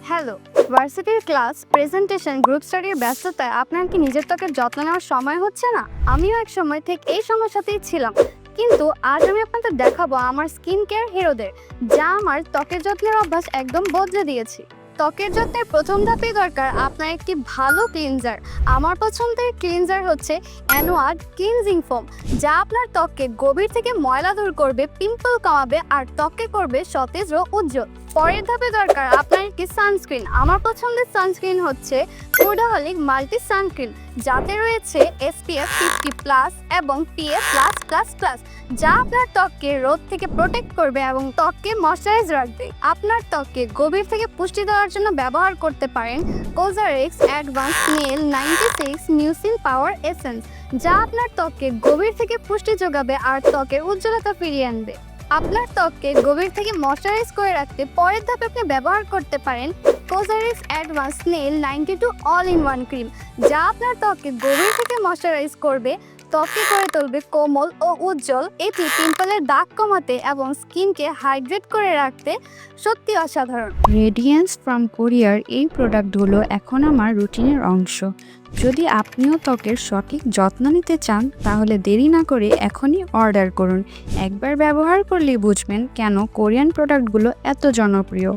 Hello, ভার্সিটির class, presentation, group স্টাডির ব্যস্ততায় আপনার কি নিজের ত্বকের যত্ন নেওয়ার সময় হচ্ছে না? আমিও এক সময় ঠিক এই সমস্যাতেই ছিলাম। কিন্তু আজ আমি আপনাদের দেখাবো আমার স্কিন কেয়ার হিরোদের, যা আমার ত্বকের যত্নের অভ্যাস একদম বদলে দিয়েছে। ত্বকের যত্নের প্রথম ধাপেই দরকার আপনার একটি ভালো ক্লিনজার। আমার পছন্দের ক্লিনজার হচ্ছে অ্যানোয়াড ক্লিনজিং ফোম, যা আপনার ত্বককে গভীর থেকে ময়লা দূর করবে, পিম্পল কমাবে আর ত্বককে করবে সতেজ ও উজ্জ্বল। পরের ধাপে দরকার আপনার একটি সানস্ক্রিন। আমার পছন্দের সানস্ক্রিন হচ্ছে ফুডাহলিক মাল্টি সানস্ক্রিন, যাতে রয়েছে SPF 50+ এবং PA+++, যা আপনার ত্বককে রোদ থেকে প্রোটেক্ট করবে এবং ত্বককে ময়শ্চারাইজ রাখবে। আপনার ত্বককে গভীর থেকে পুষ্টি দেওয়ার জন্য ব্যবহার করতে পারেন কোজারেক্স অ্যাডভান্স নেল 96 মিউসিন পাওয়ার এসেন্স, যা আপনার ত্বককে গভীর থেকে পুষ্টি যোগাবে আর ত্বকের উজ্জ্বলতা ফিরিয়ে আনবে। আপনার ত্বককে গভীর থেকে ময়শ্চারাইজ করে রাখতে পরের ধাপে আপনি ব্যবহার করতে পারেন Cozarex advance nail 92 all in one cream, যা আপনার ত্বককে গভীর থেকে ময়শ্চারাইজ করবে, ত্বককে করে তুলবে কোমল ও উজ্জ্বল। এটি পিম্পলের দাগ কমাতে এবং স্কিনকে হাইড্রেট করে রাখতে সত্যি অসাধারণ। রেডিয়েন্স ফ্রম কোরিয়ার এই প্রোডাক্টগুলো এখন আমার রুটিনের অংশ। যদি আপনিও ত্বকের সঠিক যত্ন নিতে চান তাহলে দেরি না করে এখনই অর্ডার করুন। একবার ব্যবহার করলেই বুঝবেন কেন কোরিয়ান প্রোডাক্টগুলো এত জনপ্রিয়।